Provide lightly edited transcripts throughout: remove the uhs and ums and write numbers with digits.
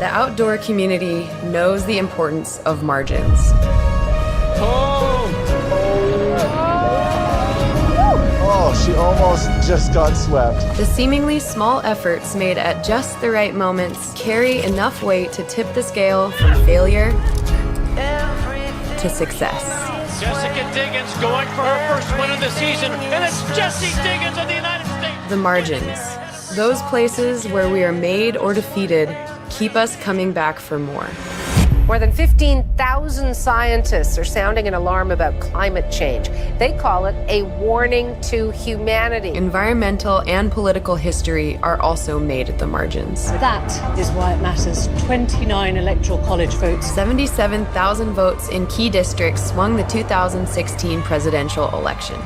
The outdoor community knows the importance of margins. Oh, she almost just got swept. The seemingly small efforts made at just the right moments carry enough weight to tip the scale from failure to success. Jessica Diggins going for her first win of the season, and it's Jessie Diggins of the United States. The margins, those places where we are made or defeated, keep us coming back for more. More than 15,000 scientists are sounding an alarm about climate change. They call it a warning to humanity. Environmental and political history are also made at the margins. That is why it matters. 29 electoral college votes. 77,000 votes in key districts swung the 2016 presidential election.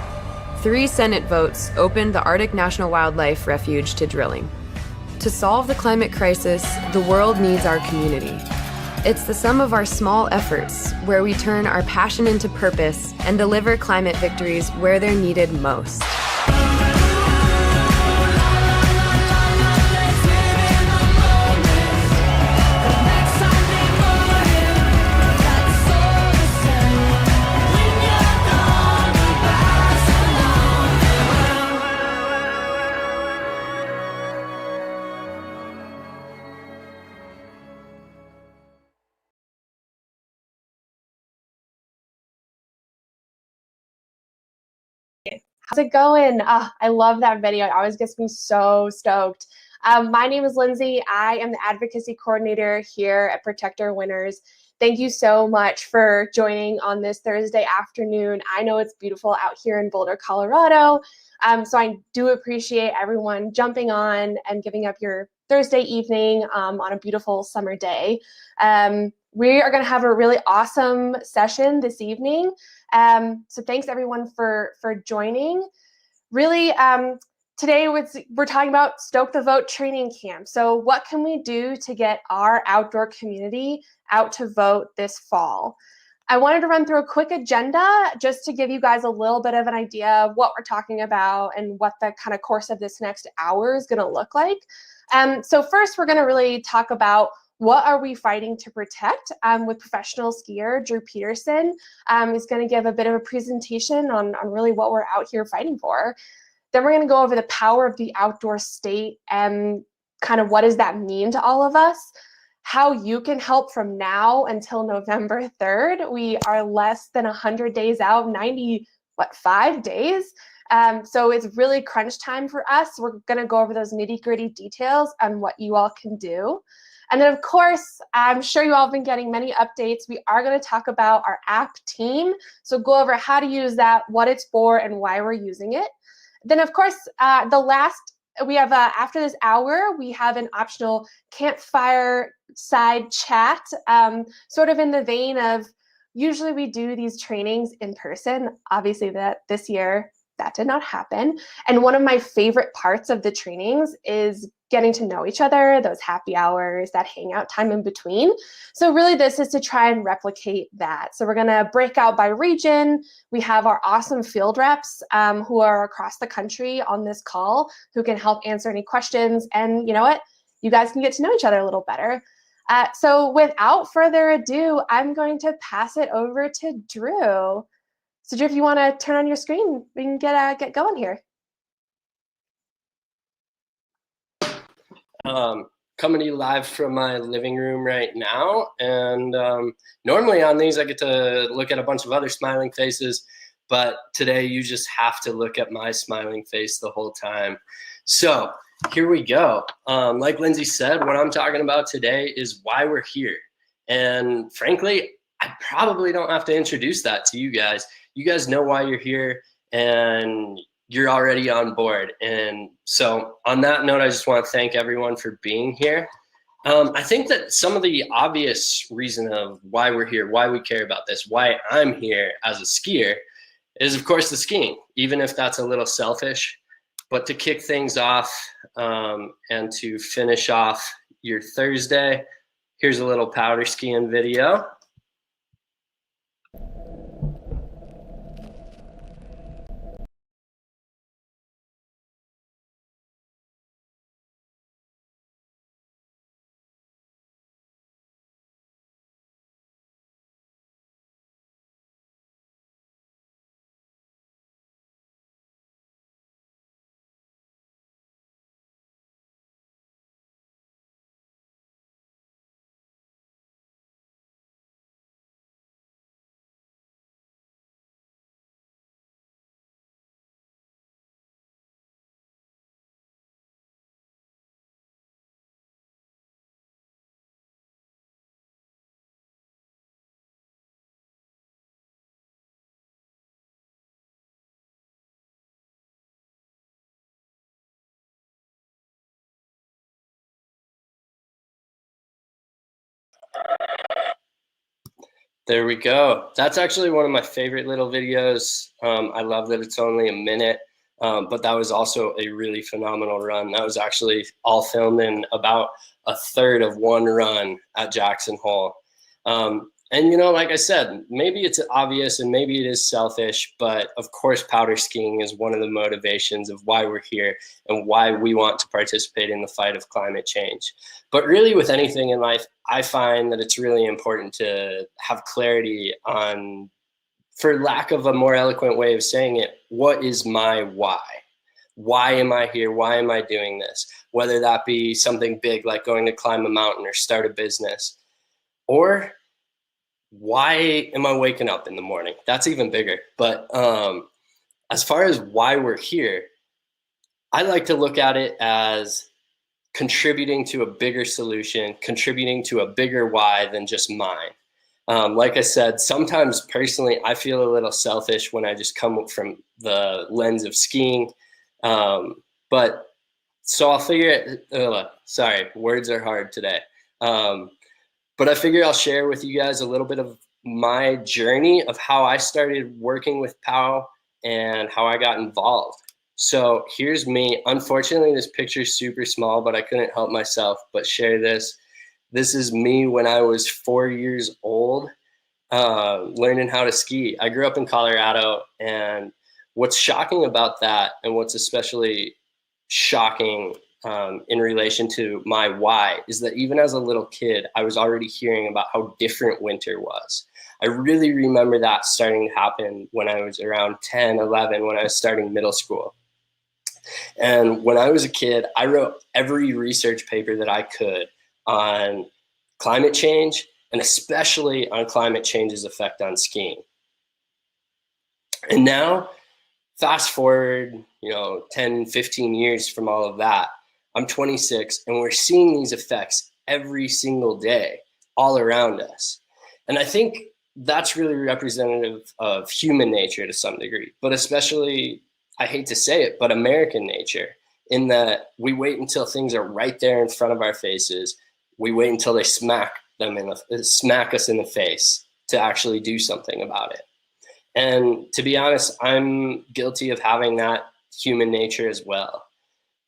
3 Senate votes opened the Arctic National Wildlife Refuge to drilling. To solve the climate crisis, the world needs our community. It's the sum of our small efforts where we turn our passion into purpose and deliver climate victories where they're needed most. How's it going? I love that video. It always gets me so stoked. My name is Lindsay. I am the advocacy coordinator here at Protect Our Winners. Thank you so much for joining on this Thursday afternoon. I know it's beautiful out here in Boulder, Colorado. So I do appreciate everyone jumping on and giving up your Thursday evening on a beautiful summer day. We are going to have a really awesome session this evening. So thanks everyone for joining. Really, today we're talking about Stoke the Vote training camp. So what can we do to get our outdoor community out to vote this fall? I wanted to run through a quick agenda just to give you guys a little bit of an idea of what we're talking about and what the kind of course of this next hour is going to look like. So first, we're going to really talk about what are we fighting to protect with professional skier Drew Peterson. He's going to give a bit of a presentation on really what we're out here fighting for. Then we're going to go over the power of the outdoor state and kind of what does that mean to all of us, how you can help from now until November 3rd. We are less than 100 days out, 5 days. So it's really crunch time for us. We're going to go over those nitty-gritty details on what you all can do. And then, of course, I'm sure you all have been getting many updates. We are going to talk about our app Team. So go over how to use that, what it's for, and why we're using it. Then, of course, we have after this hour, we have an optional campfire side chat, sort of in the vein of usually we do these trainings in person. Obviously, that this year that did not happen. And one of my favorite parts of the trainings is getting to know each other, those happy hours, that hangout time in between. So really this is to try and replicate that. So we're gonna break out by region. We have our awesome field reps who are across the country on this call who can help answer any questions. And you know what? You guys can get to know each other a little better. So without further ado, I'm going to pass it over to Drew. So Drew, if you wanna turn on your screen, we can get going here. Coming to you live from my living room right now, and normally on these I get to look at a bunch of other smiling faces, but today you just have to look at my smiling face the whole time. So here we go. Like Lindsay said, what I'm talking about today is why we're here, and frankly I probably don't have to introduce that to you guys. You guys know why you're here, and you're already on board. And so on that note, I just want to thank everyone for being here. I think that some of the obvious reason of why we're here, why we care about this, why I'm here as a skier is of course the skiing, even if that's a little selfish. But to kick things off and to finish off your Thursday, here's a little powder skiing video. There we go. That's actually one of my favorite little videos. I love that it's only a minute, but that was also a really phenomenal run. That was actually all filmed in about a third of one run at Jackson Hole. And, you know, like I said, maybe it's obvious and maybe it is selfish, but of course, powder skiing is one of the motivations of why we're here and why we want to participate in the fight of climate change. But really with anything in life, I find that it's really important to have clarity on, for lack of a more eloquent way of saying it, what is my why? Why am I here? Why am I doing this? Whether that be something big like going to climb a mountain or start a business, or why am I waking up in the morning? That's even bigger. But as far as why we're here, I like to look at it as contributing to a bigger solution, contributing to a bigger why than just mine. Like I said, sometimes personally, I feel a little selfish when I just come from the lens of skiing. But so I'll figure it, sorry, words are hard today. But I figure I'll share with you guys a little bit of my journey of how I started working with POW and how I got involved. So here's me. Unfortunately, this picture is super small, but I couldn't help myself but share this. This is me when I was 4 years old, learning how to ski. I grew up in Colorado, and what's shocking about that, and what's especially shocking in relation to my why, is that even as a little kid, I was already hearing about how different winter was. I really remember that starting to happen when I was around 10, 11, when I was starting middle school. And when I was a kid, I wrote every research paper that I could on climate change, and especially on climate change's effect on skiing. And now, fast forward, 10, 15 years from all of that, I'm 26, and we're seeing these effects every single day all around us. And I think that's really representative of human nature to some degree, but especially, I hate to say it, but American nature, in that we wait until things are right there in front of our faces. We wait until they smack us in the face to actually do something about it. And to be honest, I'm guilty of having that human nature as well.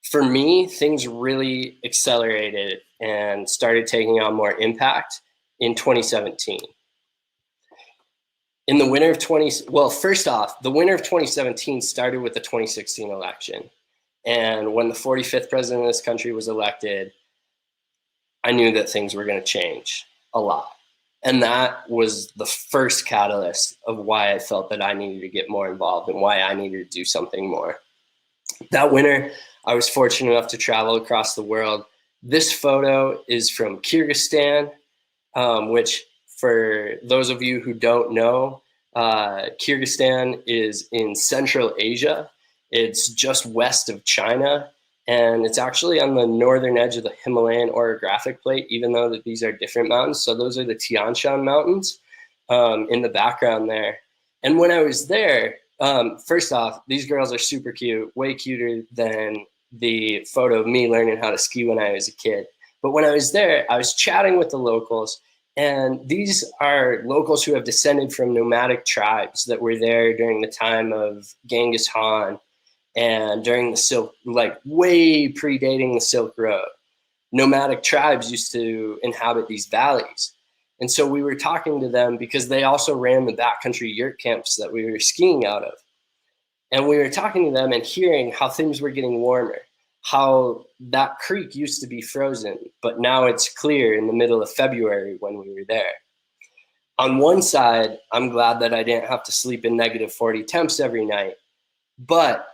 For me, things really accelerated and started taking on more impact in 2017. In the winter of first off, the winter of 2017 started with the 2016 election. And when the 45th president of this country was elected, I knew that things were going to change a lot. And that was the first catalyst of why I felt that I needed to get more involved and why I needed to do something more. That winter, I was fortunate enough to travel across the world. This photo is from Kyrgyzstan, which, for those of you who don't know, Kyrgyzstan is in Central Asia. It's just west of China, and it's actually on the northern edge of the Himalayan orographic plate, even though that these are different mountains. So those are the Tian Shan Mountains in the background there. And when I was there, first off, these girls are super cute, way cuter than the photo of me learning how to ski when I was a kid. But when I was there, I was chatting with the locals, and these are locals who have descended from nomadic tribes that were there during the time of Genghis Khan and during the Silk, like way predating the Silk Road. Nomadic tribes used to inhabit these valleys. And so we were talking to them because they also ran the backcountry yurt camps that we were skiing out of. And we were talking to them and hearing how things were getting warmer, how that creek used to be frozen, but now it's clear in the middle of February when we were there. On one side, I'm glad that I didn't have to sleep in -40 temps every night. But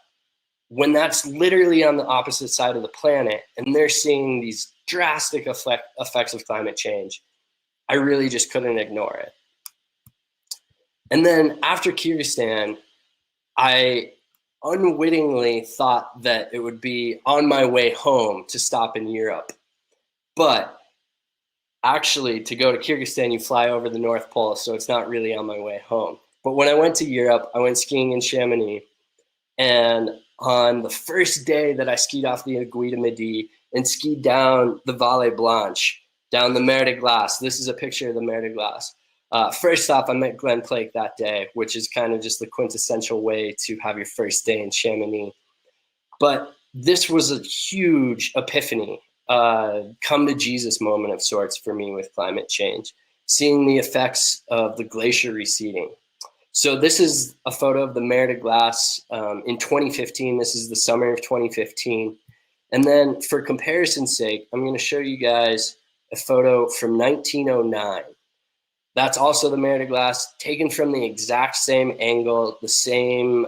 when that's literally on the opposite side of the planet and they're seeing these drastic effects of climate change, I really just couldn't ignore it. And then after Kyrgyzstan, I unwittingly thought that it would be on my way home to stop in Europe. But actually, to go to Kyrgyzstan, you fly over the North Pole, so it's not really on my way home. But when I went to Europe, I went skiing in Chamonix. And on the first day that I skied off the Aiguille de Midi and skied down the Vallée Blanche, down the mer de glace. This is a picture of the mer de glace. First off, I met Glenn Plake that day, which is kind of just the quintessential way to have your first day in Chamonix. But this was a huge epiphany, come to Jesus moment of sorts for me with climate change, seeing the effects of the glacier receding. So this is a photo of the mer de glace in 2015. This is the summer of 2015. And then for comparison's sake, I'm going to show you guys a photo from 1909. That's also the mer de glace, taken from the exact same angle, the same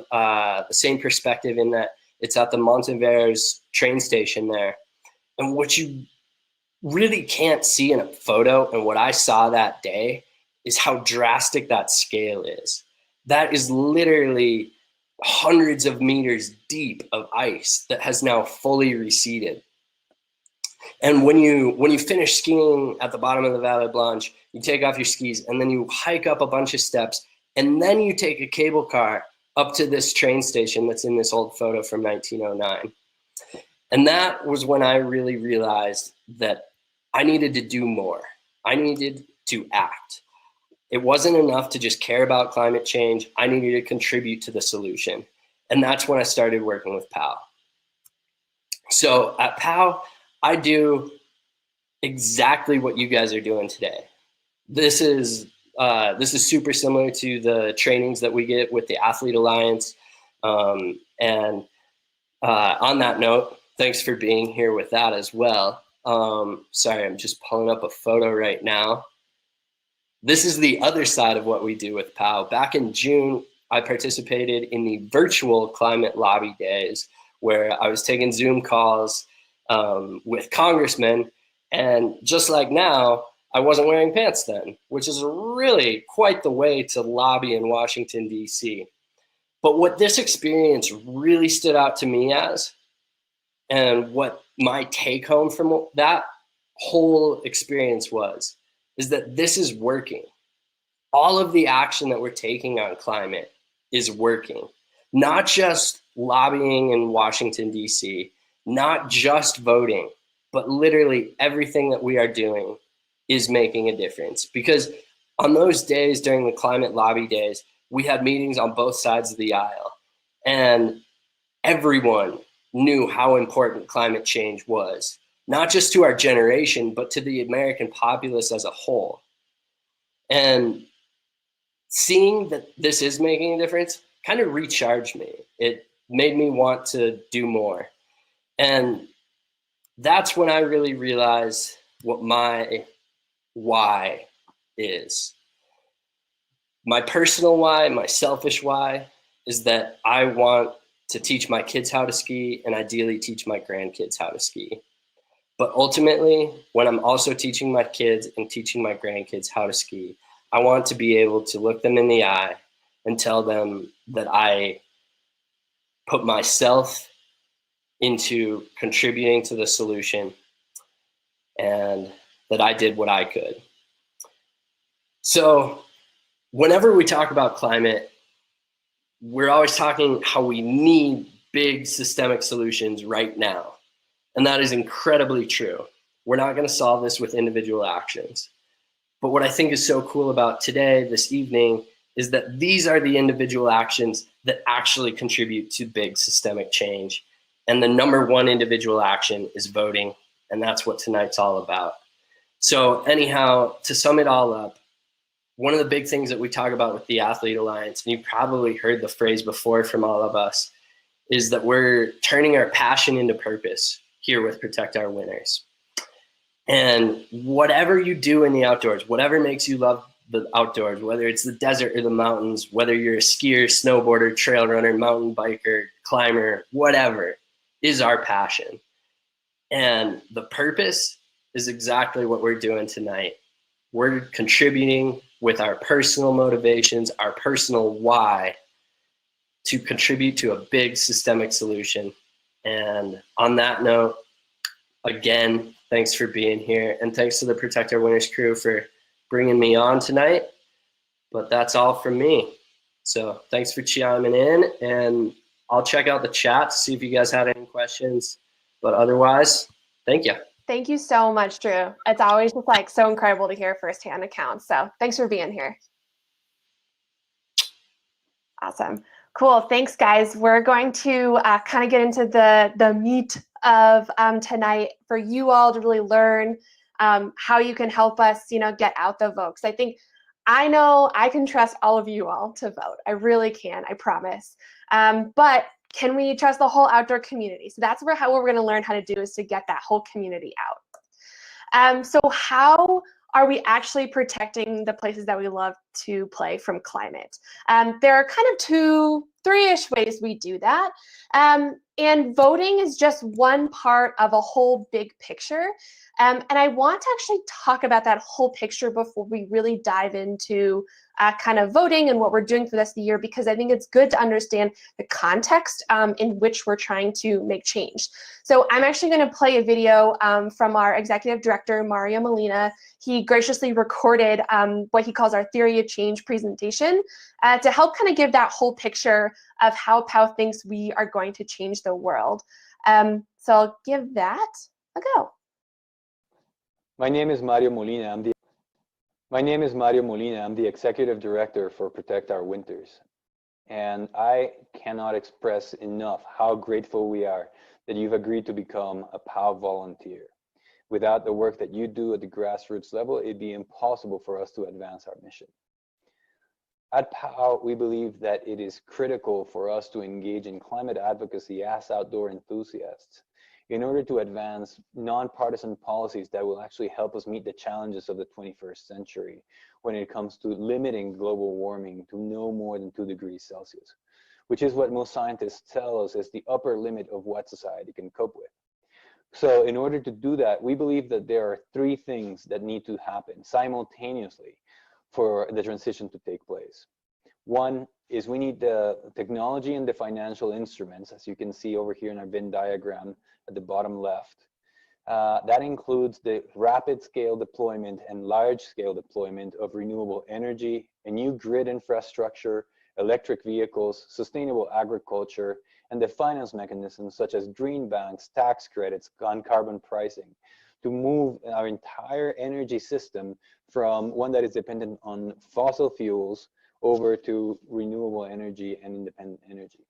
perspective, in that it's at the Montvers train station there. And what you really can't see in a photo, and what I saw that day, is how drastic that scale is. That is literally hundreds of meters deep of ice that has now fully receded. And when you finish skiing at the bottom of the Vallée Blanche, you take off your skis and then you hike up a bunch of steps, and then you take a cable car up to this train station that's in this old photo from 1909. And that was when I really realized that I needed to do more. I needed to act. It wasn't enough to just care about climate change. I needed to contribute to the solution. And that's when I started working with POW. So at POW, I do exactly what you guys are doing today. This is super similar to the trainings that we get with the Athlete Alliance. On that note, thanks for being here with that as well. Sorry, I'm just pulling up a photo right now. This is the other side of what we do with POW. Back in June, I participated in the virtual climate lobby days, where I was taking Zoom calls with congressmen, and just like now, I wasn't wearing pants then, which is really quite the way to lobby in Washington, D.C. But what this experience really stood out to me as, and what my take home from that whole experience was, is that this is working. All of the action that we're taking on climate is working. Not just lobbying in Washington, D.C., not just voting, but literally everything that we are doing is making a difference. Because on those days during the climate lobby days, we had meetings on both sides of the aisle, and everyone knew how important climate change was, not just to our generation, but to the American populace as a whole. And seeing that this is making a difference kind of recharged me. It made me want to do more. And that's when I really realized what my why is. My personal why, my selfish why, is that I want to teach my kids how to ski, and ideally teach my grandkids how to ski. But ultimately, when I'm also teaching my kids and teaching my grandkids how to ski, I want to be able to look them in the eye and tell them that I put myself into contributing to the solution and that I did what I could. So whenever we talk about climate, we're always talking how we need big systemic solutions right now. And that is incredibly true. We're not going to solve this with individual actions. But what I think is so cool about today, this evening, is that these are the individual actions that actually contribute to big systemic change. And the number one individual action is voting. And that's what tonight's all about. So anyhow, to sum it all up, one of the big things that we talk about with the Athlete Alliance, and you probably heard the phrase before from all of us, is that we're turning our passion into purpose here with Protect Our Winners. And whatever you do in the outdoors, whatever makes you love the outdoors, whether it's the desert or the mountains, whether you're a skier, snowboarder, trail runner, mountain biker, climber, whatever, is our passion. And the purpose is exactly what we're doing tonight. We're contributing with our personal motivations, our personal why, to contribute to a big systemic solution. And on that note, again, thanks for being here. And thanks to the Protect Our Winners crew for bringing me on tonight. But that's all from me. So thanks for chiming in. And I'll check out the chat to see if you guys had any questions. But otherwise, thank you. Thank you so much, Drew. It's always just like so incredible to hear firsthand accounts. So thanks for being here. Awesome. Cool. Thanks, guys. We're going to kind of get into the meat of tonight for you all to really learn how you can help us, get out the vote. Because I know I can trust all of you all to vote. I really can. I promise. But can we trust the whole outdoor community? So that's what we're going to learn how to do, is to get that whole community out. So how are we actually protecting the places that we love to play from climate? There are kind of three-ish ways we do that. And voting is just one part of a whole big picture. And I want to actually talk about that whole picture before we really dive into kind of voting and what we're doing for this year, because I think it's good to understand the context in which we're trying to make change. So I'm actually going to play a video from our executive director, Mario Molina. He graciously recorded what he calls our Theory of Change presentation to help kind of give that whole picture of how Pau thinks we are going to change the world. So I'll give that a go. My name is Mario Molina. I'm the executive director for Protect Our Winters. And I cannot express enough how grateful we are that you've agreed to become a POW volunteer. Without the work that you do at the grassroots level, it'd be impossible for us to advance our mission. At POW, we believe that it is critical for us to engage in climate advocacy as outdoor enthusiasts in order to advance nonpartisan policies that will actually help us meet the challenges of the 21st century when it comes to limiting global warming to no more than 2 degrees Celsius, which is what most scientists tell us is the upper limit of what society can cope with. So in order to do that, we believe that there are 3 things that need to happen simultaneously for the transition to take place. One is we need the technology and the financial instruments, as you can see over here in our Venn diagram at the bottom left. That includes the rapid scale deployment and large scale deployment of renewable energy, a new grid infrastructure, electric vehicles, sustainable agriculture, and the finance mechanisms such as green banks, tax credits, and carbon pricing to move our entire energy system from one that is dependent on fossil fuels over to renewable energy and independent energy.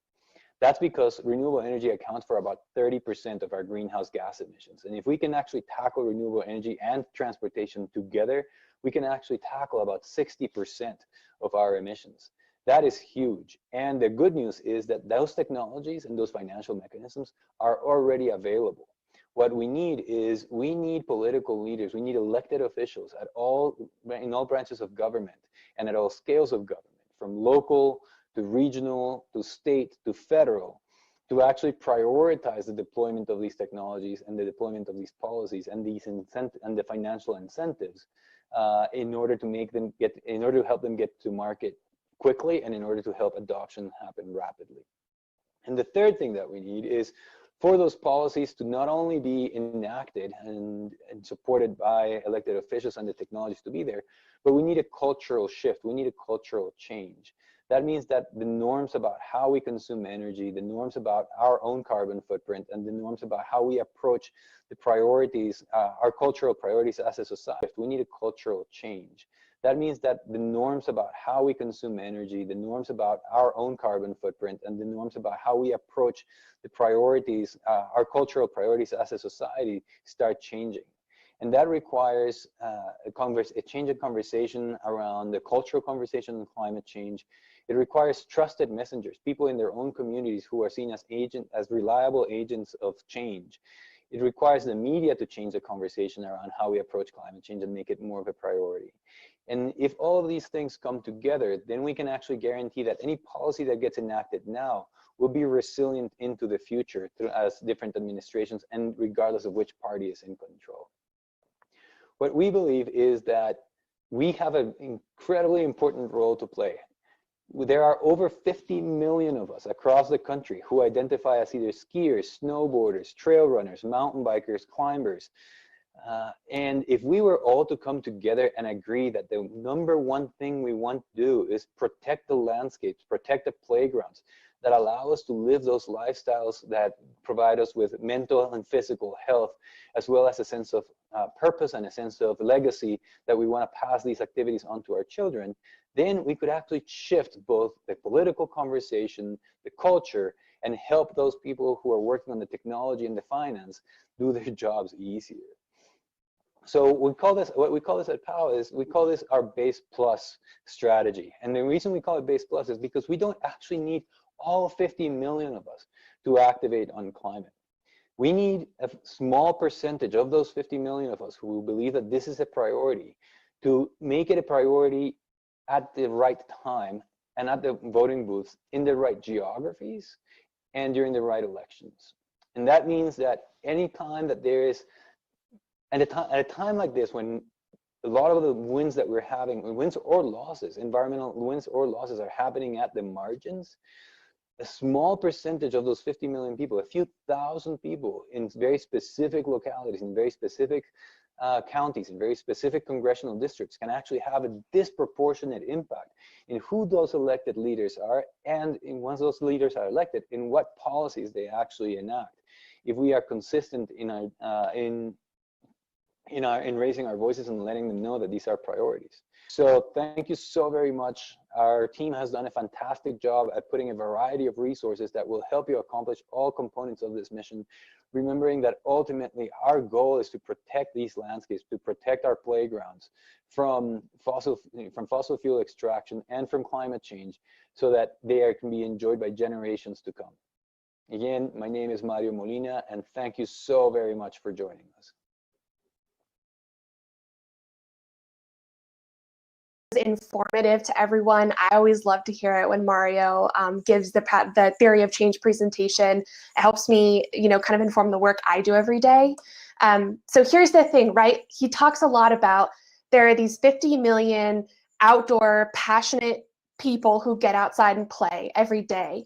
That's because renewable energy accounts for about 30% of our greenhouse gas emissions. And if we can actually tackle renewable energy and transportation together, we can actually tackle about 60% of our emissions. That is huge. And the good news is that those technologies and those financial mechanisms are already available. What we need is we need political leaders. We need elected officials in all branches of government and at all scales of government, from local to regional, to state, to federal, to actually prioritize the deployment of these technologies and the deployment of these policies and the financial incentives in order to help them get to market quickly and in order to help adoption happen rapidly. And the third thing that we need is for those policies to not only be enacted and supported by elected officials and the technologies to be there, but we need a cultural shift. We need a cultural change. That means that the norms about how we consume energy, the norms about our own carbon footprint, and the norms about how we approach the priorities, our cultural priorities as a society, we need a cultural change. That means that the norms about how we consume energy, the norms about our own carbon footprint, and the norms about how we approach the priorities, our cultural priorities as a society start changing. And that requires a change in conversation around the cultural conversation on climate change. It requires trusted messengers, people in their own communities who are seen as reliable agents of change. It requires the media to change the conversation around how we approach climate change and make it more of a priority. And if all of these things come together, then we can actually guarantee that any policy that gets enacted now will be resilient into the future as different administrations and regardless of which party is in control. What we believe is that we have an incredibly important role to play. There are over 50 million of us across the country who identify as either skiers, snowboarders, trail runners, mountain bikers, climbers. And if we were all to come together and agree that the #1 thing we want to do is protect the landscapes, protect the playgrounds, that allow us to live those lifestyles that provide us with mental and physical health, as well as a sense of purpose and a sense of legacy that we want to pass these activities on to our children, then we could actually shift both the political conversation, the culture, and help those people who are working on the technology and the finance do their jobs easier. So what we call this at POW is, we call this our base plus strategy. And the reason we call it base plus is because we don't actually need all 50 million of us to activate on climate. We need a small percentage of those 50 million of us who believe that this is a priority to make it a priority at the right time and at the voting booths in the right geographies and during the right elections. And that means that any time that there is, at a time like this, when a lot of the wins that we're having, wins or losses, environmental wins or losses are happening at the margins, a small percentage of those 50 million people, a few thousand people in very specific localities, in very specific counties, in very specific congressional districts can actually have a disproportionate impact in who those elected leaders are, and once those leaders are elected, in what policies they actually enact. If we are consistent in raising our voices and letting them know that these are priorities. So thank you so very much. Our team has done a fantastic job at putting a variety of resources that will help you accomplish all components of this mission, remembering that ultimately our goal is to protect these landscapes, to protect our playgrounds from fossil fuel extraction and from climate change, so that they can be enjoyed by generations to come. Again, my name is Mario Molina, and thank you so very much for joining us. Informative to everyone. I always love to hear it when Mario gives the theory of change presentation. It helps me, kind of inform the work I do every day. So here's the thing, right? He talks a lot about there are these 50 million outdoor passionate people who get outside and play every day.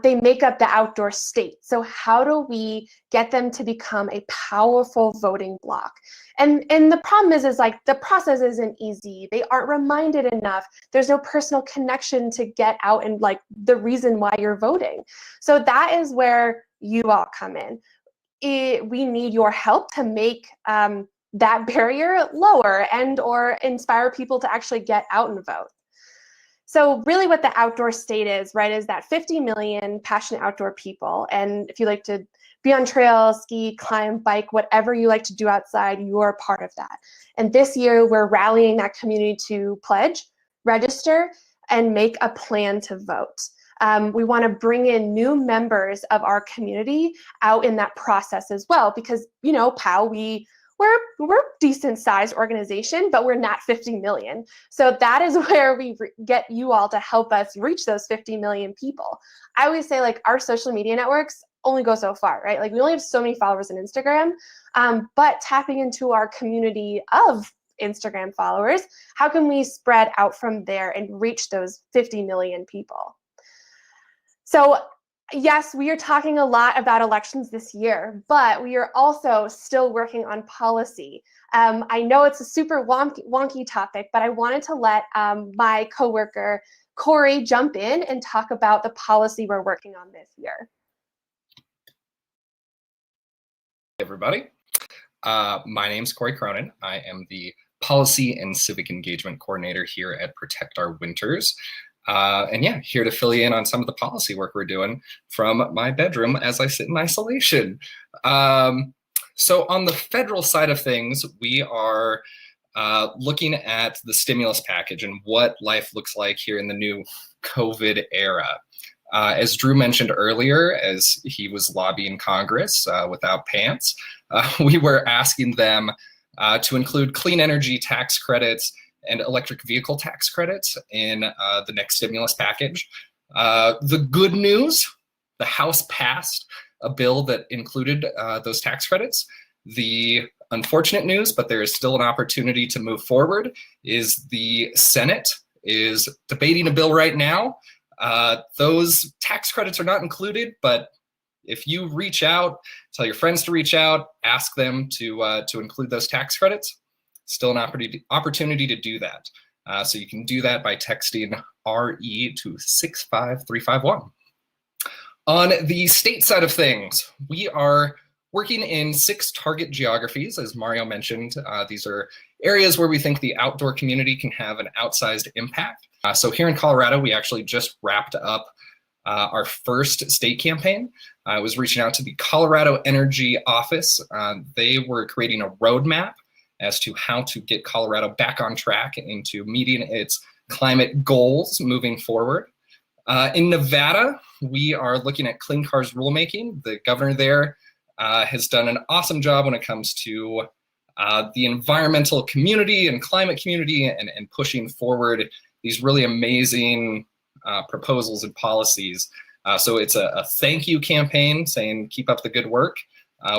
They make up the outdoor state. So how do we get them to become a powerful voting bloc? And the problem is like the process isn't easy. They aren't reminded enough. There's no personal connection to get out and like the reason why you're voting. So that is where you all come in. We need your help to make that barrier lower and or inspire people to actually get out and vote. So really what the outdoor state is, right, is that 50 million passionate outdoor people. And if you like to be on trails, ski, climb, bike, whatever you like to do outside, you're a part of that. And this year we're rallying that community to pledge, register, and make a plan to vote. We want to bring in new members of our community out in that process as well, because, POW, we're a decent sized organization, but we're not 50 million. So that is where we get you all to help us reach those 50 million people. I always say like our social media networks only go so far, right? Like we only have so many followers on Instagram, but tapping into our community of Instagram followers, how can we spread out from there and reach those 50 million people? So yes, we are talking a lot about elections this year, but we are also still working on policy. I know it's a super wonky topic, but I wanted to let my coworker, Corey, jump in and talk about the policy we're working on this year. Hey everybody, my name's Corey Cronin. I am the Policy and Civic Engagement Coordinator here at Protect Our Winters. And yeah, here to fill you in on some of the policy work we're doing from my bedroom as I sit in isolation. So on the federal side of things, we are looking at the stimulus package and what life looks like here in the new COVID era. As Drew mentioned earlier, as he was lobbying Congress without pants, we were asking them to include clean energy tax credits and electric vehicle tax credits in the next stimulus package. The good news, the House passed a bill that included those tax credits. The unfortunate news, but there is still an opportunity to move forward, is the Senate is debating a bill right now. Those tax credits are not included, but if you reach out, tell your friends to reach out, ask them to include those tax credits. Still an opportunity to do that. So you can do that by texting RE to 65351. On the state side of things, we are working in 6 target geographies, as Mario mentioned. These are areas where we think the outdoor community can have an outsized impact. So here in Colorado, we actually just wrapped up our first state campaign. I was reaching out to the Colorado Energy Office. They were creating a roadmap as to how to get Colorado back on track into meeting its climate goals moving forward. In Nevada, we are looking at clean cars rulemaking. The governor there has done an awesome job when it comes to the environmental community and climate community and pushing forward these really amazing proposals and policies. So it's a thank you campaign saying keep up the good work.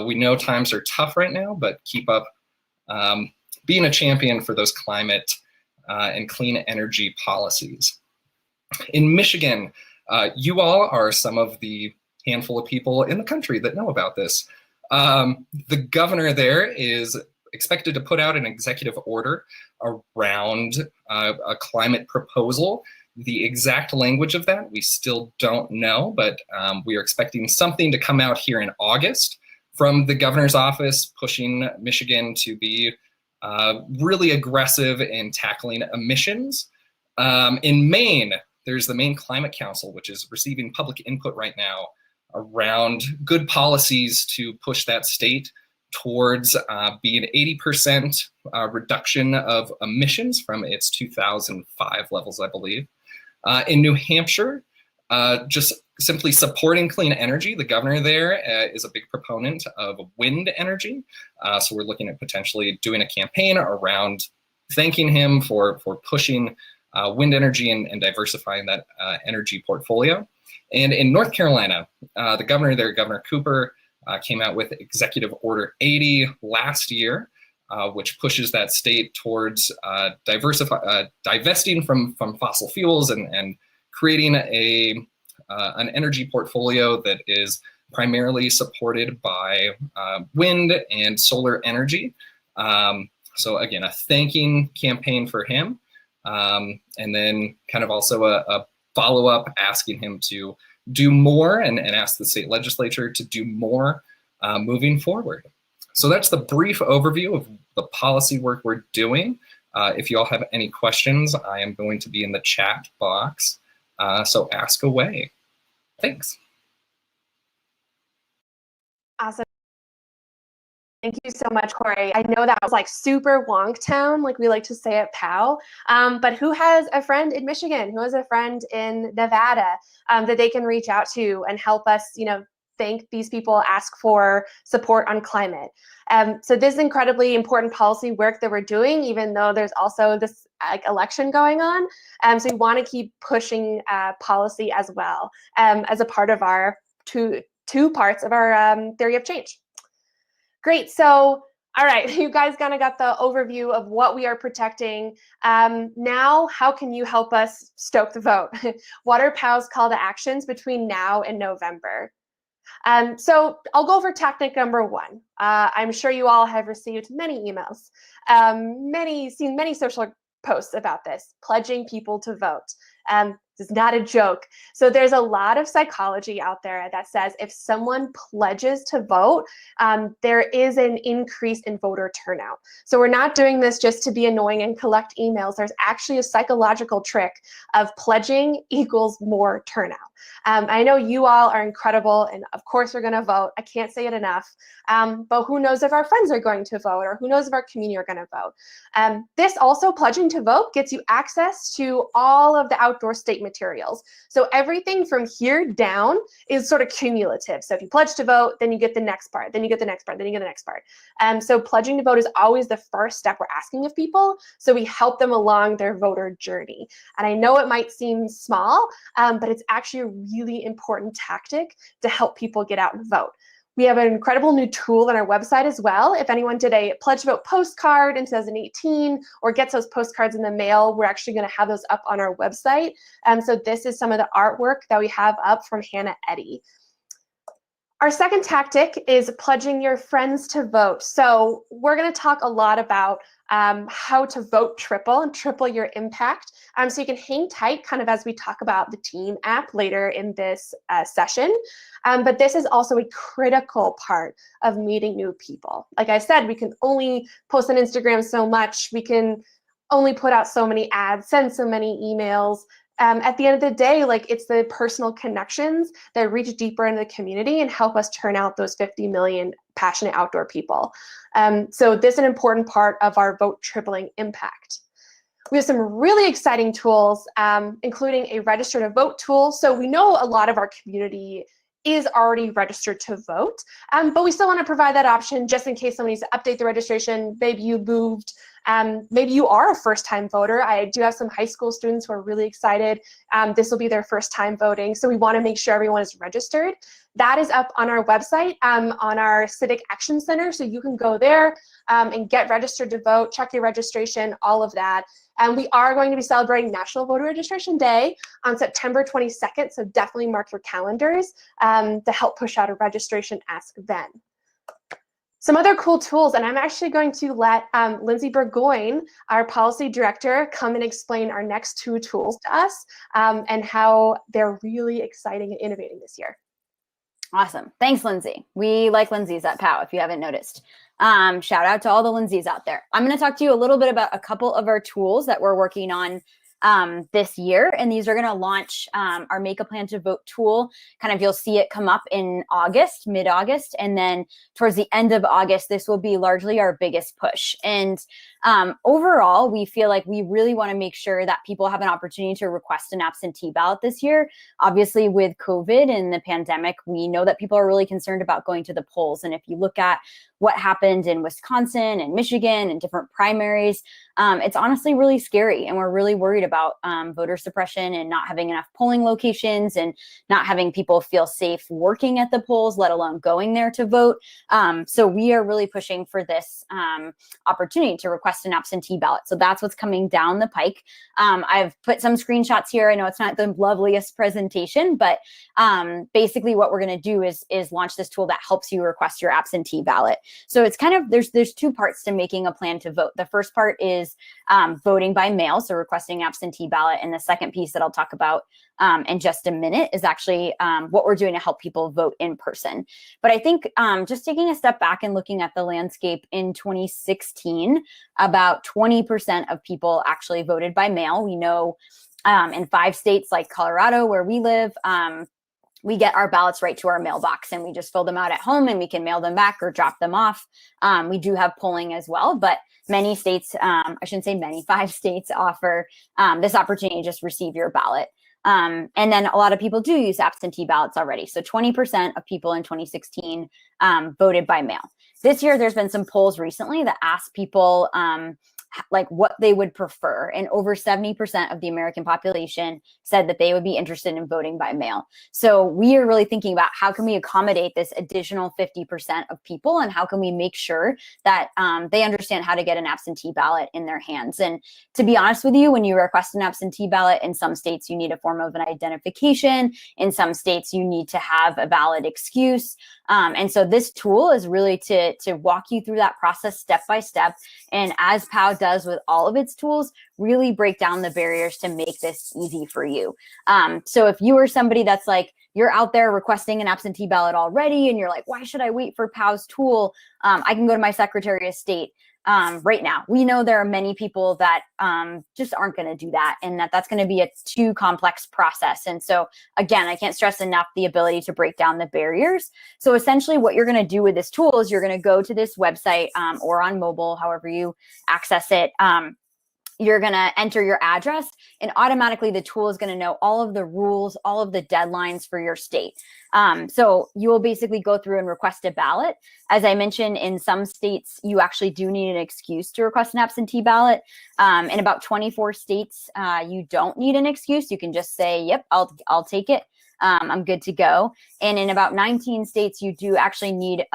We know times are tough right now, but keep up being a champion for those climate and clean energy policies. In Michigan, you all are some of the handful of people in the country that know about this. The governor there is expected to put out an executive order around a climate proposal. The exact language of that we still don't know, but we are expecting something to come out here in August from the governor's office, pushing Michigan to be really aggressive in tackling emissions. In Maine, there's the Maine Climate Council, which is receiving public input right now around good policies to push that state towards being 80% reduction of emissions from its 2005 levels, I believe. In New Hampshire, just simply supporting clean energy. The governor there is a big proponent of wind energy. So we're looking at potentially doing a campaign around thanking him for pushing wind energy and diversifying that energy portfolio. And in North Carolina, the governor there, Governor Cooper, came out with Executive Order 80 last year, which pushes that state towards divesting from fossil fuels and creating an energy portfolio that is primarily supported by wind and solar energy. So again, a thanking campaign for him. And then kind of also a follow-up asking him to do more and ask the state legislature to do more moving forward. So that's the brief overview of the policy work we're doing. If you all have any questions, I am going to be in the chat box, so ask away. Thanks. Awesome. Thank you so much, Corey. I know that was like super wonk town, like we like to say at POW, but who has a friend in Michigan? Who has a friend in Nevada that they can reach out to and help us, thank these people, ask for support on climate. So this is incredibly important policy work that we're doing, even though there's also this election going on. So we want to keep pushing policy as well as a part of our two parts of our theory of change. Great. So, all right, you guys kind of got the overview of what we are protecting. Now, how can you help us stoke the vote? What are POW's call to actions between now and November? So I'll go over tactic number 1. I'm sure you all have received many emails, seen many social posts about this, pledging people to vote. This is not a joke. So there's a lot of psychology out there that says if someone pledges to vote, there is an increase in voter turnout. So we're not doing this just to be annoying and collect emails. There's actually a psychological trick of pledging equals more turnout. I know you all are incredible, and of course we're going to vote. I can't say it enough. But who knows if our friends are going to vote, or who knows if our community are going to vote. This also, pledging to vote, gets you access to all of the outdoor state materials. So everything from here down is sort of cumulative. So if you pledge to vote, then you get the next part, then you get the next part, then you get the next part. So pledging to vote is always the first step we're asking of people. So we help them along their voter journey. And I know it might seem small, but it's actually a really important tactic to help people get out and vote. We have an incredible new tool on our website as well. If anyone did a Pledge to Vote postcard in 2018 or gets those postcards in the mail, we're actually going to have those up on our website. So this is some of the artwork that we have up from Hannah Eddy. Our second tactic is pledging your friends to vote. So we're going to talk a lot about how to vote triple and triple your impact. So you can hang tight kind of as we talk about the Team app later in this session. But this is also a critical part of meeting new people. Like I said, we can only post on Instagram so much. We can only put out so many ads, send so many emails. At the end of the day, like, it's the personal connections that reach deeper into the community and help us turn out those 50 million passionate outdoor people. So this is an important part of our vote tripling impact. We have some really exciting tools, including a register to vote tool. So we know a lot of our community is already registered to vote, but we still want to provide that option just in case somebody needs to update the registration. Maybe you moved, maybe you are a first-time voter. I do have some high school students who are really excited. This will be their first time voting, so we want to make sure everyone is registered. That is up on our website, on our Civic Action Center, so you can go there and get registered to vote, check your registration, all of that. And we are going to be celebrating National Voter Registration Day on September 22nd, so definitely mark your calendars to help push out a registration ask then. Some other cool tools, and I'm actually going to let Lindsay Burgoyne, our policy director, come and explain our next two tools to us and how they're really exciting and innovating this year. Awesome. Thanks, Lindsay. We like Lindsay's at POW, if you haven't noticed. Shout out to all the Lindsays out there. I'm going to talk to you a little bit about a couple of our tools that we're working on this year, and these are going to launch our Make a Plan to Vote tool. Kind of, you'll see it come up in August, mid-August, and then towards the end of August, this will be largely our biggest push. And overall, we feel like we really want to make sure that people have an opportunity to request an absentee ballot this year. Obviously, with COVID and the pandemic, we know that people are really concerned about going to the polls. And if you look at what happened in Wisconsin and Michigan and different primaries, it's honestly really scary. And we're really worried about voter suppression and not having enough polling locations and not having people feel safe working at the polls, let alone going there to vote. So we are really pushing for this opportunity to request an absentee ballot. So that's what's coming down the pike. I've put some screenshots here. I know it's not the loveliest presentation, but basically what we're going to do is launch this tool that helps you request your absentee ballot. So it's kind of, there's two parts to making a plan to vote. The first part is voting by mail, so requesting absentee ballot. And the second piece that I'll talk about in just a minute is actually what we're doing to help people vote in person. But I think just taking a step back and looking at the landscape in 2016, about 20% of people actually voted by mail. We know in 5 states like Colorado, where we live, we get our ballots right to our mailbox and we just fill them out at home and we can mail them back or drop them off. We do have polling as well, but many states, I shouldn't say many, 5 states offer this opportunity to just receive your ballot. And then a lot of people do use absentee ballots already. So 20% of people in 2016 voted by mail. This year, there's been some polls recently that ask people like what they would prefer. And over 70% of the American population said that they would be interested in voting by mail. So we are really thinking about how can we accommodate this additional 50% of people, and how can we make sure that they understand how to get an absentee ballot in their hands. And to be honest with you, when you request an absentee ballot, in some states you need a form of an identification. In some states you need to have a valid excuse. And so this tool is really to walk you through that process step by step. And as POW does with all of its tools, really break down the barriers to make this easy for you. So if you are somebody that's like, you're out there requesting an absentee ballot already, and you're like, why should I wait for POW's tool? I can go to my Secretary of State right now. We know there are many people that just aren't going to do that, and that's going to be a too complex process. And so again, I can't stress enough the ability to break down the barriers. So essentially what you're going to do with this tool is you're going to go to this website or on mobile, however you access it. You're going to enter your address, and automatically the tool is going to know all of the rules, all of the deadlines for your state. So you will basically go through and request a ballot. As I mentioned, in some states, you actually do need an excuse to request an absentee ballot. In about 24 states, you don't need an excuse. You can just say, yep, I'll take it. I'm good to go. And in about 19 states, you do actually need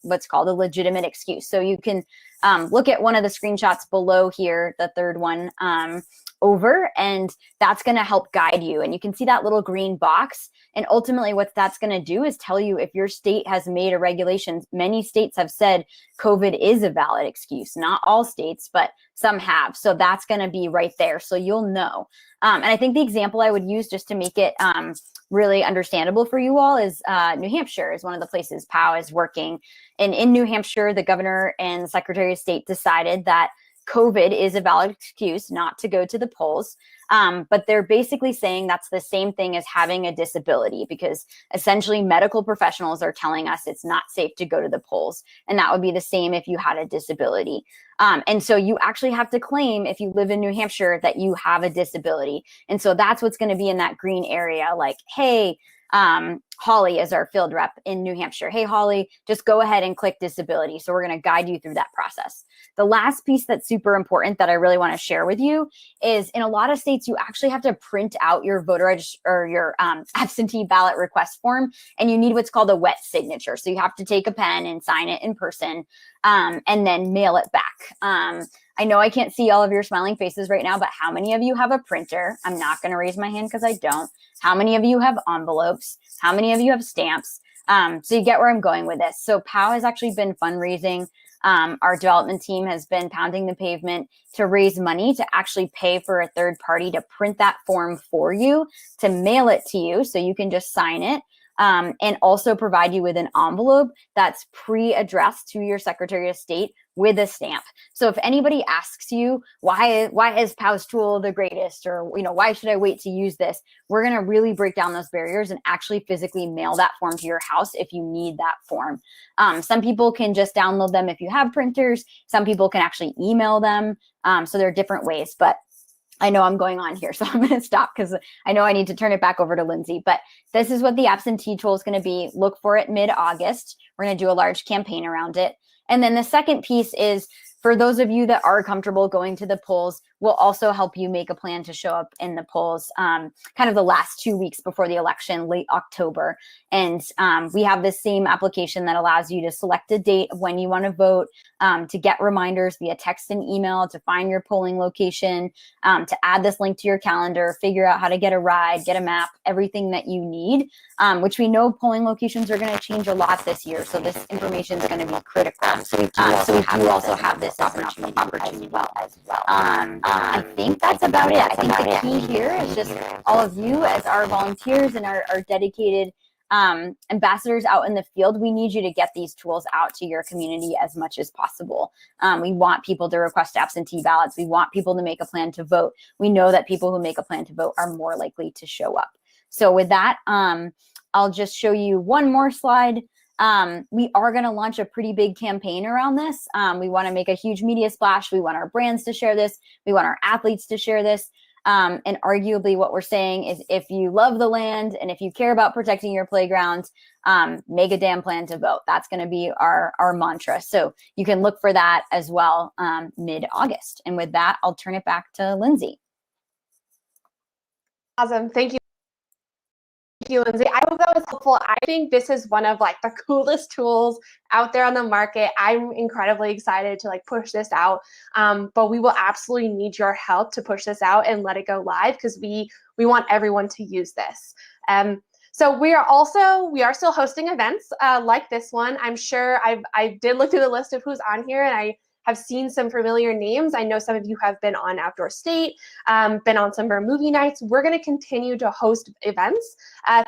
what's called a legitimate excuse. So you can look at one of the screenshots below here, the third one, over, and that's going to help guide you. And you can see that little green box. And ultimately what that's going to do is tell you if your state has made a regulation. Many states have said COVID is a valid excuse. Not all states, but some have. So that's going to be right there. So you'll know. And I think the example I would use just to make it really understandable for you all is New Hampshire is one of the places POW is working. And in New Hampshire, the governor and the Secretary of State decided that COVID is a valid excuse not to go to the polls. But they're basically saying that's the same thing as having a disability, because essentially medical professionals are telling us it's not safe to go to the polls. And that would be the same if you had a disability. And so you actually have to claim, if you live in New Hampshire, that you have a disability. And so that's what's going to be in that green area, like, hey, Holly is our field rep in New Hampshire. Hey, Holly, just go ahead and click disability. So we're going to guide you through that process. The last piece that's super important that I really want to share with you is in a lot of states, you actually have to print out your or your absentee ballot request form, and you need what's called a wet signature. So you have to take a pen and sign it in person and then mail it back. I know I can't see all of your smiling faces right now, but how many of you have a printer? I'm not going to raise my hand because I don't. How many of you have envelopes? How many of you have stamps? So you get where I'm going with this. So POW has actually been fundraising. Our development team has been pounding the pavement to raise money to actually pay for a third party to print that form for you, to mail it to you so you can just sign it. And also provide you with an envelope that's pre-addressed to your Secretary of State with a stamp. So if anybody asks you, why is POW's tool the greatest, or why should I wait to use this, we're going to really break down those barriers and actually physically mail that form to your house if you need that form. Some people can just download them if you have printers. Some people can actually email them. So there are different ways, but I know I'm going on here, so I'm going to stop because I know I need to turn it back over to Lindsay. But this is what the absentee tool is going to be. Look for it mid-August. We're going to do a large campaign around it. And then the second piece is, for those of you that are comfortable going to the polls, we'll also help you make a plan to show up in the polls kind of the last 2 weeks before the election, late October. And we have this same application that allows you to select a date of when you want to vote, to get reminders via text and email, to find your polling location, to add this link to your calendar, figure out how to get a ride, get a map, everything that you need, which we know polling locations are going to change a lot this year. So this information is going to be critical. So we do also have this opportunity as well. I think that's about it. I think the key here is just all of you as our volunteers and our dedicated ambassadors out in the field. We need you to get these tools out to your community as much as possible. We want people to request absentee ballots. We want people to make a plan to vote. We know that people who make a plan to vote are more likely to show up. So with that, I'll just show you one more slide. We are going to launch a pretty big campaign around this. We want to make a huge media splash. We want our brands to share this. We want our athletes to share this. And arguably what we're saying is, if you love the land and if you care about protecting your playgrounds, make a damn plan to vote. That's going to be our mantra. So you can look for that as well mid-August. And with that, I'll turn it back to Lindsay. Awesome. Thank you. Thank you, Lindsay. I hope that was helpful. I think this is one of the coolest tools out there on the market. I'm incredibly excited to push this out. But we will absolutely need your help to push this out and let it go live, because we want everyone to use this. So we are still hosting events like this one. I'm sure I did look through the list of who's on here, and I have seen some familiar names. I know some of you have been on Outdoor State, been on some of our movie nights. We're going to continue to host events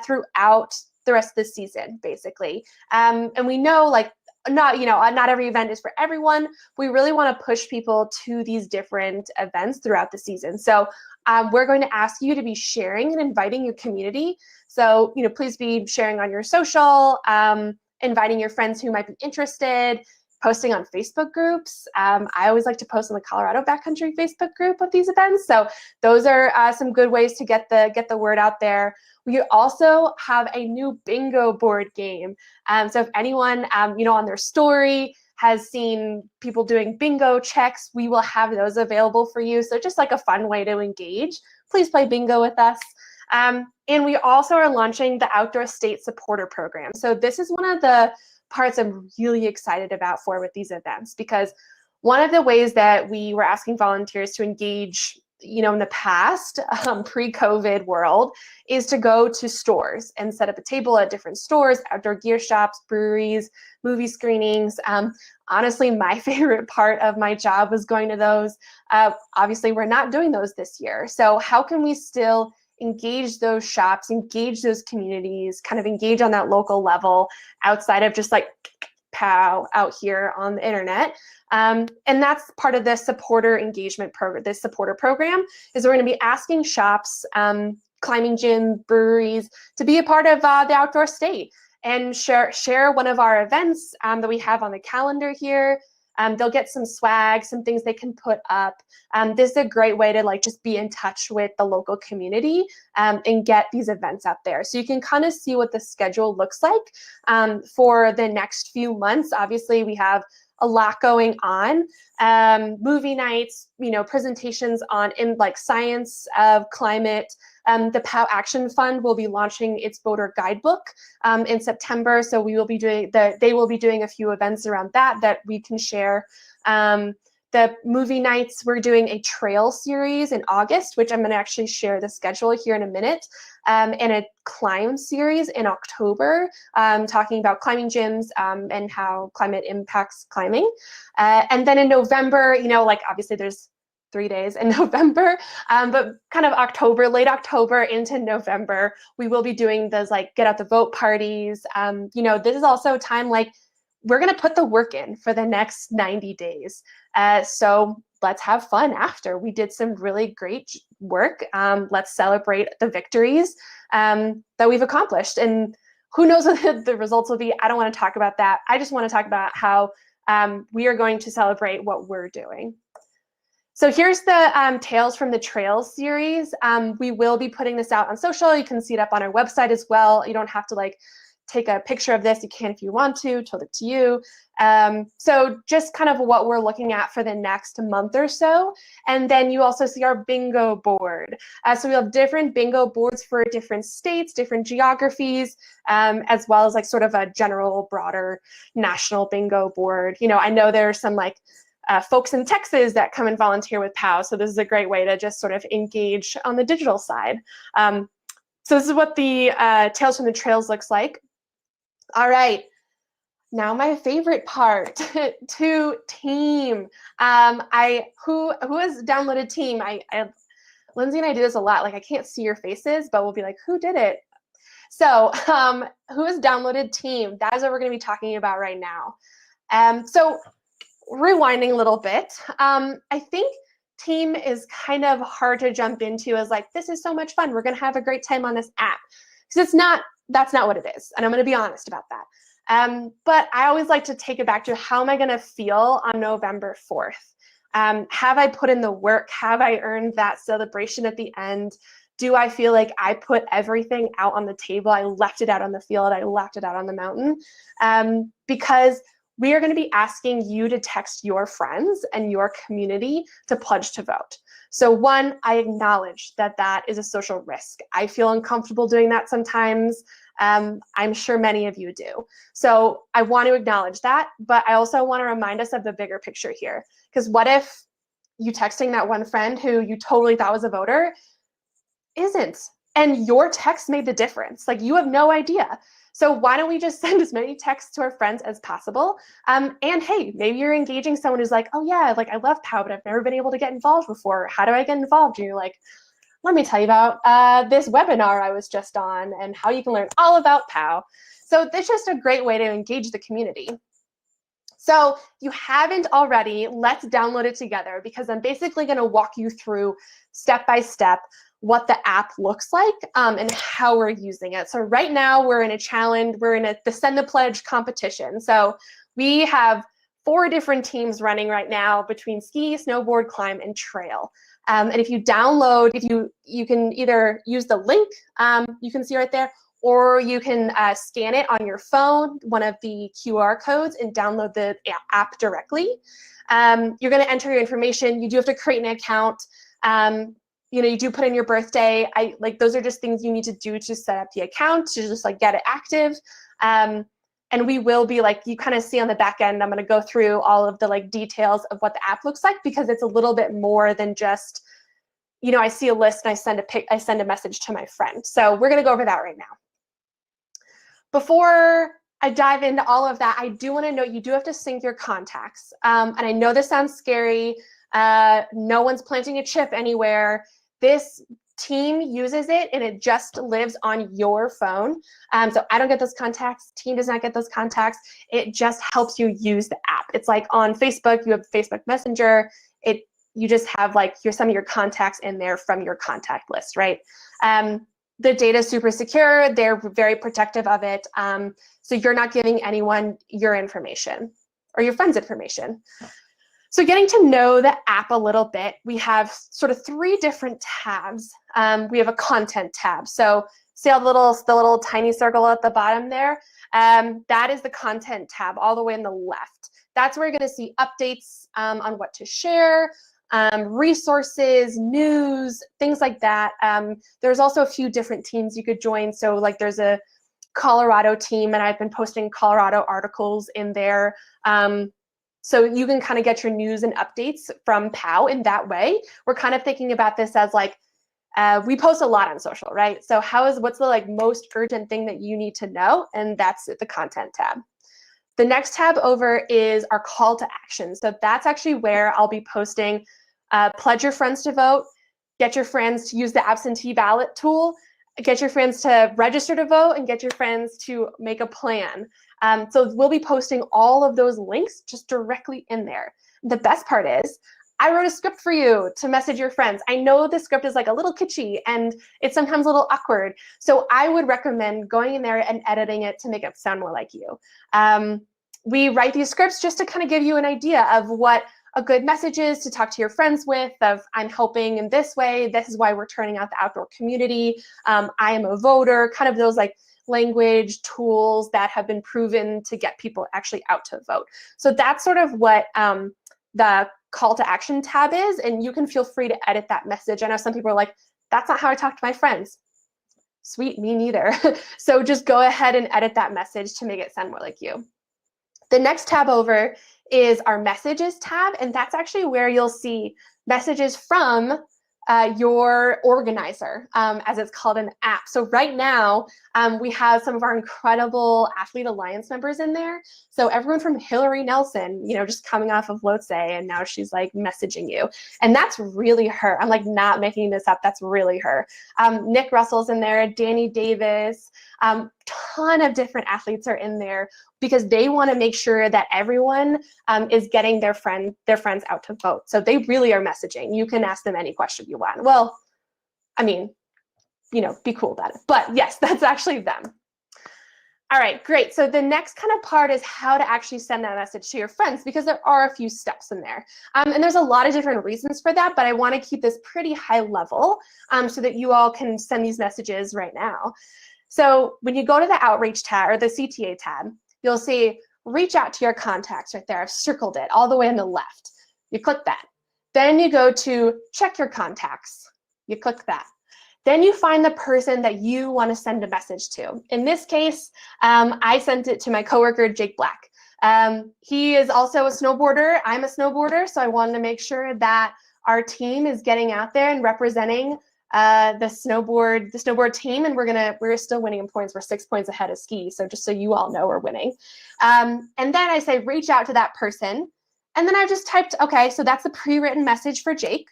throughout the rest of the season, basically. And we know not every event is for everyone. We really want to push people to these different events throughout the season. So we're going to ask you to be sharing and inviting your community. So please be sharing on your social, inviting your friends who might be interested, posting on Facebook groups. I always like to post on the Colorado Backcountry Facebook group of these events. So those are some good ways to get the word out there. We also have a new bingo board game. So if anyone on their story has seen people doing bingo checks, we will have those available for you. So just a fun way to engage. Please play bingo with us. And we also are launching the Outdoor State Supporter Program. So this is one of the parts I'm really excited about with these events, because one of the ways that we were asking volunteers to engage in the past, pre-COVID world, is to go to stores and set up a table at different stores, outdoor gear shops, breweries, movie screenings. Honestly, my favorite part of my job was going to those. Obviously, we're not doing those this year. So how can we still engage those shops, engage those communities, kind of engage on that local level outside of just like POW out here on the internet? And that's part of the supporter engagement program. This supporter program is we're going to be asking shops, climbing gym, breweries to be a part of the outdoor state and share one of our events that we have on the calendar here. They'll get some swag, some things they can put up. This is a great way to like just be in touch with the local community and get these events out there. So you can kind of see what the schedule looks like for the next few months. Obviously, we have a lot going on. Movie nights, presentations on like science of climate. The POW Action Fund will be launching its voter guidebook in September. So we will be doing they will be doing a few events around that we can share. The movie nights, we're doing a trail series in August, which I'm going to actually share the schedule here in a minute, and a climb series in October, talking about climbing gyms and how climate impacts climbing. And then in November, like obviously there's 3 days in November, but kind of late October into November, we will be doing those like get out the vote parties. This is also a time like we're going to put the work in for the next 90 days. So let's have fun after. We did some really great work. Let's celebrate the victories that we've accomplished. And who knows what the results will be. I don't want to talk about that. I just want to talk about how we are going to celebrate what we're doing. So here's the Tales from the Trails series. We will be putting this out on social. You can see it up on our website as well. You don't have to like take a picture of this. You can if you want to, totally up to you. So just kind of what we're looking at for the next month or so. And then you also see our bingo board. So we have different bingo boards for different states, different geographies, as well as like sort of a general broader national bingo board. I know there's some like folks in Texas that come and volunteer with POW. So this is a great way to just sort of engage on the digital side. So this is what the Tales from the Trails looks like. All right, now my favorite part, to Team. Who has downloaded Team? Lindsay and I do this a lot. Like I can't see your faces, but we'll be like, who did it? So who has downloaded Team? That is what we're going to be talking about right now. So rewinding a little bit, I think Team is kind of hard to jump into as like, this is so much fun. We're going to have a great time on this app. Because that's not what it is. And I'm going to be honest about that. But I always like to take it back to how am I going to feel on November 4th? Have I put in the work? Have I earned that celebration at the end? Do I feel like I put everything out on the table? I left it out on the field. I left it out on the mountain. Because we are going to be asking you to text your friends and your community to pledge to vote. So one, I acknowledge that that is a social risk. I feel uncomfortable doing that sometimes. I'm sure many of you do. So I want to acknowledge that, but I also want to remind us of the bigger picture here. Because what if you texting that one friend who you totally thought was a voter isn't? And your text made the difference. Like you have no idea. So why don't we just send as many texts to our friends as possible? And hey, maybe you're engaging someone who's like, oh yeah, like I love POW, but I've never been able to get involved before. How do I get involved? And you're like, let me tell you about this webinar I was just on and how you can learn all about POW. So it's just a great way to engage the community. So if you haven't already, let's download it together because I'm basically going to walk you through step by step what the app looks like and how we're using it. So right now we're in a challenge, we're in the Send the Pledge competition. So we have 4 different teams running right now between ski, snowboard, climb, and trail. And if you download, you can either use the link you can see right there, or you can scan it on your phone, one of the QR codes, and download the app directly. You're going to enter your information. You do have to create an account. You do put in your birthday. Those are just things you need to do to set up the account, to just like get it active. And we will be like, you kind of see on the back end, I'm going to go through all of the like details of what the app looks like because it's a little bit more than just, I see a list and I send a message to my friend. So we're going to go over that right now. Before I dive into all of that, I do want to note you do have to sync your contacts. And I know this sounds scary. No one's planting a chip anywhere. This team uses it and it just lives on your phone. So I don't get those contacts. Team does not get those contacts. It just helps you use the app. It's like on Facebook, you have Facebook Messenger. You just have like some of your contacts in there from your contact list, right? The data is super secure. They're very protective of it. So you're not giving anyone your information or your friend's information. So getting to know the app a little bit, we have sort of 3 different tabs. We have a content tab. So see how the little tiny circle at the bottom there? That is the content tab all the way on the left. That's where you're going to see updates on what to share, resources, news, things like that. There's also a few different teams you could join. So like there's a Colorado team, and I've been posting Colorado articles in there. So you can kind of get your news and updates from POW in that way. We're kind of thinking about this as like, we post a lot on social, right? So what's the like most urgent thing that you need to know? And that's the content tab. The next tab over is our call to action. So that's actually where I'll be posting, pledge your friends to vote, get your friends to use the absentee ballot tool, get your friends to register to vote, and get your friends to make a plan. So we'll be posting all of those links just directly in there. The best part is, I wrote a script for you to message your friends. I know the script is like a little kitschy and it's sometimes a little awkward. So I would recommend going in there and editing it to make it sound more like you. We write these scripts just to kind of give you an idea of what a good message is to talk to your friends with, of I'm helping in this way. This is why we're turning out the outdoor community. I am a voter, kind of those like language tools that have been proven to get people actually out to vote. So that's sort of what the call to action tab is, and you can feel free to edit that message. I know some people are like, that's not how I talk to my friends. Sweet, me neither. So just go ahead and edit that message to make it sound more like you. The next tab over is our messages tab, and that's actually where you'll see messages from your organizer, as it's called in the app. So right now, we have some of our incredible Athlete Alliance members in there. So everyone from Hillary Nelson, just coming off of Lhotse, and now she's like messaging you. And that's really her. I'm like not making this up. That's really her. Nick Russell's in there, Danny Davis, ton of different athletes are in there because they want to make sure that everyone is getting their friends out to vote. So they really are messaging. You can ask them any question you want. Well, I mean, be cool about it. But yes, that's actually them. All right, great. So the next kind of part is how to actually send that message to your friends, because there are a few steps in there. And there's a lot of different reasons for that, but I want to keep this pretty high level so that you all can send these messages right now. So when you go to the outreach tab or the CTA tab, you'll see reach out to your contacts right there. I've circled it all the way on the left. You click that. Then you go to check your contacts. You click that. Then you find the person that you want to send a message to. In this case, I sent it to my coworker, Jake Black. He is also a snowboarder. I'm a snowboarder, so I wanted to make sure that our team is getting out there and representing the snowboard team, and we're still winning in points. We're 6 points ahead of ski, so just so you all know, we're winning. And then I say reach out to that person, and then I just typed, okay, so that's a pre-written message for Jake.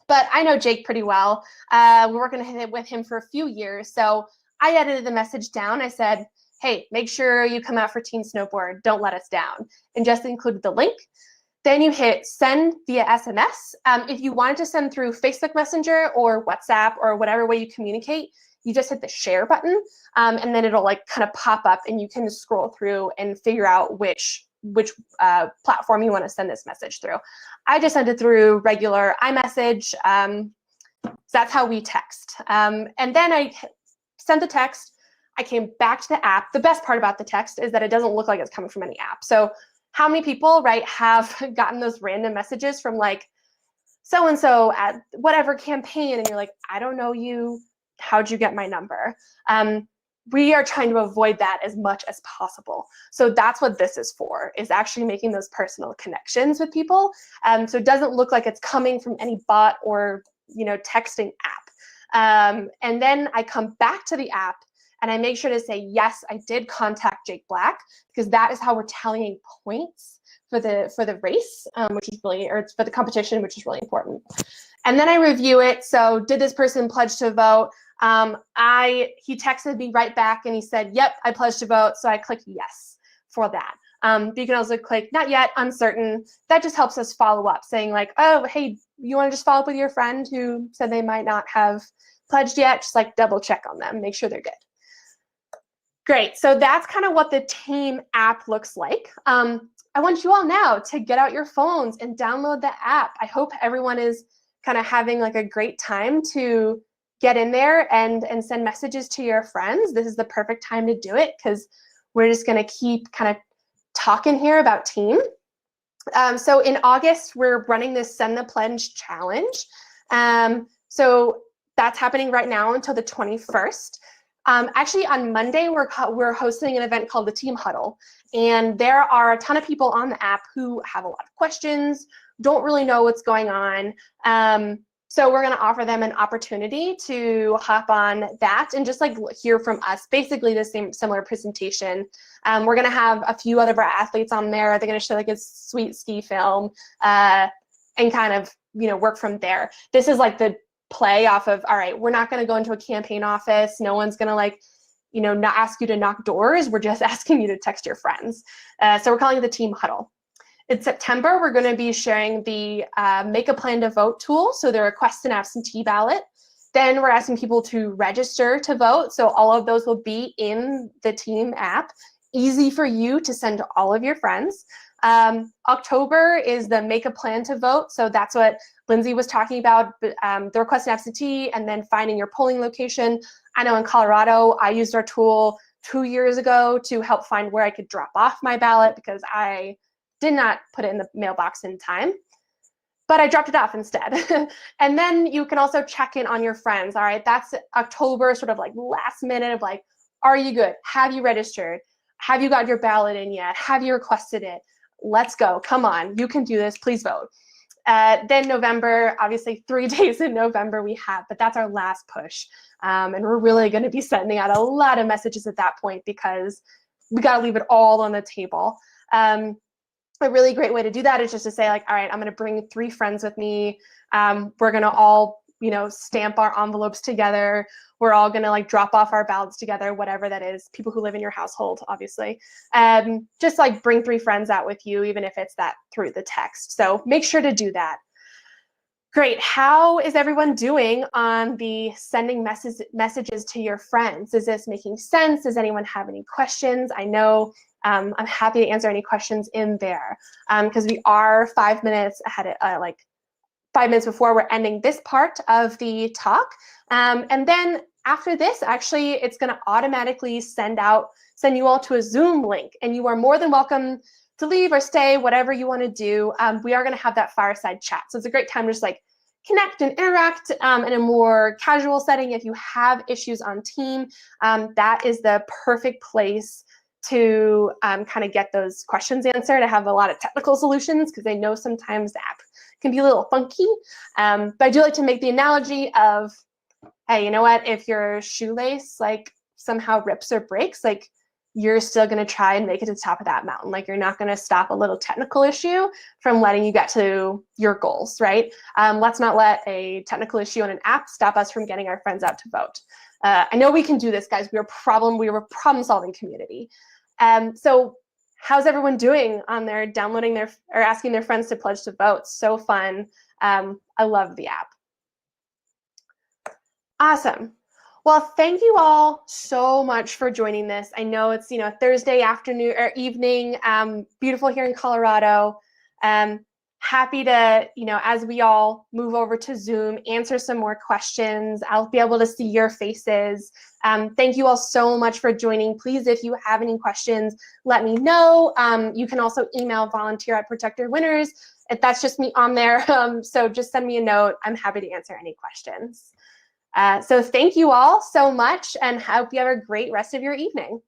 But I know Jake pretty well. We're working with him for a few years, so I edited the message down. I said, hey, make sure you come out for Team Snowboard. Don't let us down, and just included the link. Then you hit send via SMS. If you wanted to send through Facebook Messenger or WhatsApp or whatever way you communicate, you just hit the share button, and then it'll like kind of pop up, and you can scroll through and figure out which platform you want to send this message through. I just sent it through regular iMessage. So that's how we text. And then I sent the text. I came back to the app. The best part about the text is that it doesn't look like it's coming from any app. So how many people, right, have gotten those random messages from like so-and-so at whatever campaign, and you're like, I don't know you. How'd you get my number? We are trying to avoid that as much as possible. So that's what this is for, is actually making those personal connections with people. So it doesn't look like it's coming from any bot or texting app. And then I come back to the app and I make sure to say, yes, I did contact Jake Black, because that is how we're tallying points for the race, which is really, or it's for the competition, which is really important. And then I review it. So did this person pledge to vote? He texted me right back and he said, yep, I pledged to vote. So I clicked yes for that. You can also click not yet, uncertain. That just helps us follow up, saying like, oh, hey, you want to just follow up with your friend who said they might not have pledged yet? Just like double check on them, make sure they're good. Great, so that's kind of what the Team app looks like. I want you all now to get out your phones and download the app. I hope everyone is kind of having like a great time to get in there and send messages to your friends. This is the perfect time to do it, because we're just going to keep kind of talking here about Team. So in August, we're running this Send the Plunge challenge. So that's happening right now until the 21st. Actually, on Monday, we're hosting an event called the Team Huddle. And there are a ton of people on the app who have a lot of questions, don't really know what's going on. So we're going to offer them an opportunity to hop on that and just like hear from us, basically the similar presentation. We're going to have a few other of our athletes on there. They're going to show like a sweet ski film and kind of, work from there. This is like the play off of, all right, we're not going to go into a campaign office. No one's going to like, not ask you to knock doors. We're just asking you to text your friends. So we're calling it the Team Huddle. In September, we're going to be sharing the Make a Plan to Vote tool, so the request an absentee ballot. Then we're asking people to register to vote, so all of those will be in the Team app. Easy for you to send to all of your friends. October is the Make a Plan to Vote, so that's what Lindsay was talking about, the request an absentee and then finding your polling location. I know in Colorado, I used our tool 2 years ago to help find where I could drop off my ballot because I did not put it in the mailbox in time, but I dropped it off instead. And then you can also check in on your friends. All right, that's October, sort of like last minute of like, are you good? Have you registered? Have you got your ballot in yet? Have you requested it? Let's go, come on, you can do this, please vote. Then November, obviously 3 days in November we have, but that's our last push. And we're really gonna be sending out a lot of messages at that point because we gotta leave it all on the table. A really great way to do that is just to say like, all right, I'm going to bring 3 friends with me. We're going to all, stamp our envelopes together. We're all going to like drop off our ballots together, whatever that is. People who live in your household, obviously. Just like bring 3 friends out with you, even if it's that through the text. So make sure to do that. Great. How is everyone doing on the sending messages to your friends? Is this making sense? Does anyone have any questions? I know I'm happy to answer any questions in there because we are 5 minutes ahead, like 5 minutes before we're ending this part of the talk. And then after this, actually, it's going to automatically send you all to a Zoom link, and you are more than welcome to leave or stay, whatever you want to do. We are going to have that fireside chat. So it's a great time to just like connect and interact in a more casual setting. If you have issues on Team, that is the perfect place to kind of get those questions answered. I have a lot of technical solutions because I know sometimes the app can be a little funky. But I do like to make the analogy of, hey, you know what? If your shoelace like somehow rips or breaks, like you're still going to try and make it to the top of that mountain. Like you're not going to stop a little technical issue from letting you get to your goals, right? Let's not let a technical issue on an app stop us from getting our friends out to vote. I know we can do this, guys. We are a problem-solving community. So how's everyone doing on their downloading or asking their friends to pledge to vote? So fun. I love the app. Awesome. Well, thank you all so much for joining this. I know it's, Thursday afternoon or evening, beautiful here in Colorado. Happy to, as we all move over to Zoom, answer some more questions. I'll be able to see your faces. Thank you all so much for joining. Please, if you have any questions, let me know. You can also email volunteer@protectorwinners. If that's just me on there. So just send me a note. I'm happy to answer any questions. So thank you all so much and hope you have a great rest of your evening.